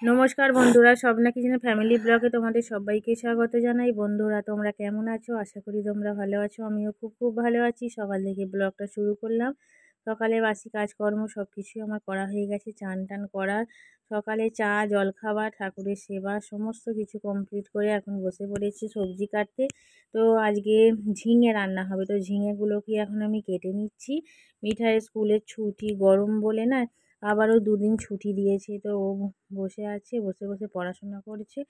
নমস্কার বন্ধুরা, Swapna kitchen family ব্লগে তোমাদের সবাইকে স্বাগত জানাই। বন্ধুরা, তোমরা কেমন আছো? আশা করি তোমরা ভালো আছো। আমিও খুব ভালো আছি। সকাল থেকে ব্লগটা শুরু করলাম। সকালে বাসি কাজকর্ম সব কিছুই আমার করা হয়ে গেছে। চান টান করার, সকালে চা জলখাবার, ঠাকুরের সেবা সমস্ত কিছু কমপ্লিট করে এখন বসে পড়েছি সবজি কাটতে। তো আজকে ঝিঙে রান্না হবে, তো ঝিঙেগুলোকে এখন আমি কেটে নিচ্ছি। মিঠাইয়ের স্কুলের ছুটি, গরম বলে না আবারও 2 দিন ছুটি দিয়েছে, তো ও বসে আছে, বসে বসে পড়াশোনা করছে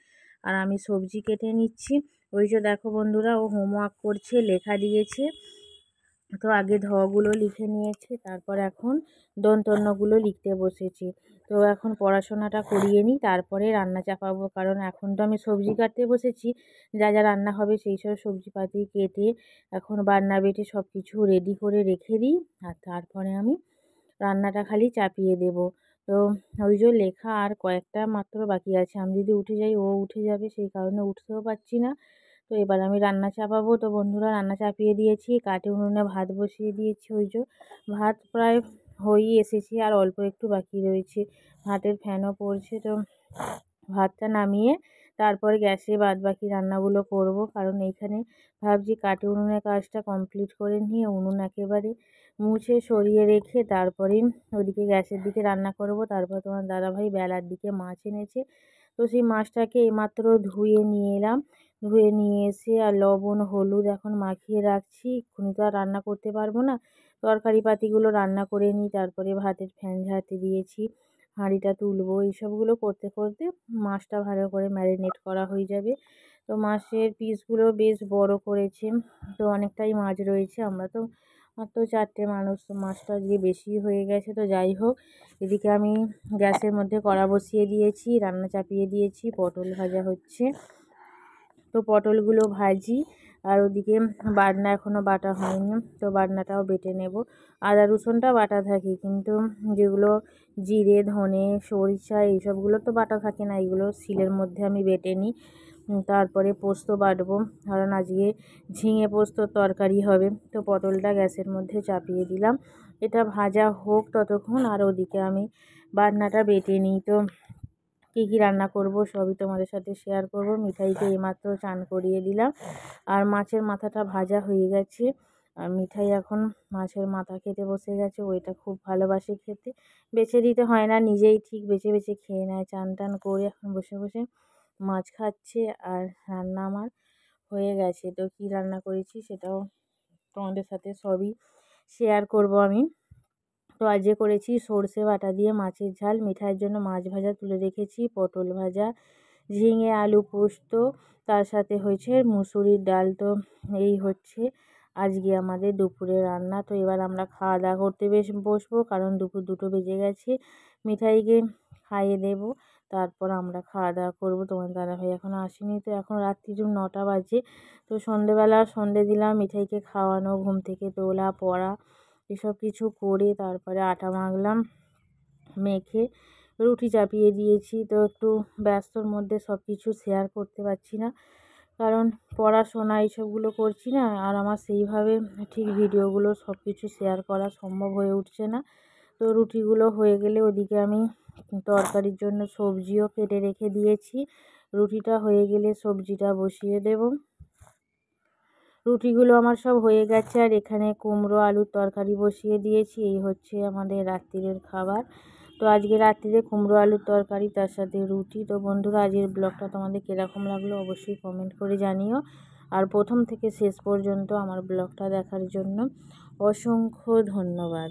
আর আমি সবজি কেটে নিচ্ছি। ওই যে দেখো বন্ধুরা, ও হোমওয়ার্ক করছে, লেখা দিয়েছে। তো আগে ধগুলো লিখে নিয়েছে, তারপর এখন দন্তন্যগুলো লিখতে বসেছি। তো এখন পড়াশোনাটা করিয়ে নিই, তারপরে রান্না চাপাবো। কারণ এখন তো আমি সবজি কাটতে বসেছি, যা যা রান্না হবে সেই সব সবজিপাতি কেটে এখন বান্না বেটে সব কিছু রেডি করে রেখে দিই, আর তারপরে আমি রান্নাটা খালি চাপিয়ে দেব। তো ওই যে লেখা আর কয়েকটা মাত্র বাকি আছে। আমি যদি উঠে যাই ও উঠে যাবে, সেই কারণে উঠতেও পারছি না। তো এবার আমি রান্না চাপাবো। তো বন্ধুরা, রান্না চাপিয়ে দিয়েছি, কাটে উনুনে ভাত বসিয়ে দিয়েছি। ওই যে ভাত প্রায় হয়েই এসেছে, আর অল্প একটু বাকি রয়েছে। ভাতের ফ্যানও পড়ছে। তো ভাতটা নামিয়ে তারপরে গ্যাসে বাদবাকি রান্নাগুলো করব। কারণ এইখানে ভাবছি কাটে উনুনের কাজটা কমপ্লিট করে নিয়ে উনুন একেবারে মুছে সরিয়ে রেখে তারপরে ওদিকে গ্যাসের দিকে রান্না করব। তারপর তোমার দাদাভাই বেলার দিকে মাছ এনেছে, তো সেই মাছটাকে এইমাত্র ধুয়ে নিয়ে এলাম। ধুয়ে নিয়ে এসে আর লবণ হলুদ এখন মাখিয়ে রাখছি। এক্ষুনি তো আর রান্না করতে পারবো না, তরকারি পাতিগুলো রান্না করে নিই। তারপরে ভাতের ফ্যান ঝাড়তে দিয়েছি, হাঁড়িটা তুলবো। এইসবগুলো করতে করতে মাছটা ভালো করে ম্যারিনেট করা হয়ে যাবে। তো মাছের পিসগুলো বেশ বড় করেছে, তো অনেকটাই মাছ রয়েছে। আমরা তো মাত্র 4টে মানুষ, তো মাছটা দিয়ে বেশি হয়ে গেছে। তো যাই হোক, এদিকে আমি গ্যাসের মধ্যে কড়া বসিয়ে দিয়েছি, রান্না চাপিয়ে দিয়েছি, পটল ভাজা হচ্ছে। তো পটলগুলো ভাজি, আর ওদিকে বাটনা এখনও বাটা হয়নি, তো বাটনাটাও বেটে নেব। আদা রসুনটা বাটা থাকে, কিন্তু যেগুলো জিরে ধনে সরিষা এইসবগুলো তো বাটা থাকে না, এগুলো শিলের মধ্যে আমি বেটে নিই। তারপরে পোস্ত বাটবো, কারণ আজকে ঝিঙে পোস্তর তরকারি হবে। তো পটলটা গ্যাসের মধ্যে চাপিয়ে দিলাম, এটা ভাজা হোক ততক্ষণ, আর ওদিকে আমি বাটনাটা বেটে নিই। তো কী কী রান্না করব সবই তোমাদের সাথে শেয়ার করব। মিঠাইকে এইমাত্র চান করিয়ে দিলাম, আর মাছের মাথাটা ভাজা হয়ে গেছে। আর মিঠাই এখন মাছের মাথা খেতে বসে গেছে। ওইটা খুব ভালোবাসে খেতে, বেছে দিতে হয় না, নিজেই ঠিক বেছে বেছে খেয়ে নেয়। চান টান করে এখন বসে বসে মাছ খাচ্ছে, আর রান্না আমার হয়ে গেছে। তো কী রান্না করেছি সেটাও তোমাদের সাথে সবই শেয়ার করব আমি। তো আজকে করেছি সর্ষে বাটা দিয়ে মাছের ঝাল, মিঠাইয়ের জন্য মাছ ভাজা তুলে রেখেছি, পটল ভাজা, ঝিঙে আলু পোস্ত, তার সাথে হয়েছে মুসুরির ডাল। তো এই হচ্ছে আজকে আমাদের দুপুরে রান্না। তো এবার আমরা খাওয়া দাওয়া করতে বসবো, কারণ দুপুর 2টো বেজে গেছে। মিঠাইকে খাইয়ে দেবো, তারপর আমরা খাওয়া দাওয়া করবো। তোমার দাদাভাই এখনও আসেনি, তো এখন রাত্রি 9টা বাজে। তো সন্ধেবেলা সন্ধে দিলাম, মিঠাইকে খাওয়ানো, ঘুম থেকে তোলা, পড়া এসব কিছু করে তারপরে আটা মাখলাম, মেখে রুটি চাপিয়ে দিয়েছি। তো একটু ব্যস্তর মধ্যে সব কিছু শেয়ার করতে পারছি না, কারণ পড়াশোনা এইসবগুলো করছি না, আর আমার সেইভাবে ঠিক ভিডিওগুলো সব কিছু শেয়ার করা সম্ভব হয়ে উঠছে না। তো রুটিগুলো হয়ে গেলে ওদিকে আমি তরকারির জন্য সবজিও কেটে রেখে দিয়েছি। রুটিটা হয়ে গেলে সবজিটা বসিয়ে দেব। রুটিগুলো আমার সব হয়ে গেছে, আর এখানে কুমড়ো আলুর তরকারি বসিয়ে দিয়েছি। এই হচ্ছে আমাদের রাত্রিরের খাবার। তো আজকে রাত্রিরে কুমড়ো আলুর তরকারি, তার সাথে রুটি। তো বন্ধুরা, আজকের ব্লগটা তোমাদের কীরকম লাগলো অবশ্যই কমেন্ট করে জানিও। আর প্রথম থেকে শেষ পর্যন্ত আমার ব্লগটা দেখার জন্য অসংখ্য ধন্যবাদ।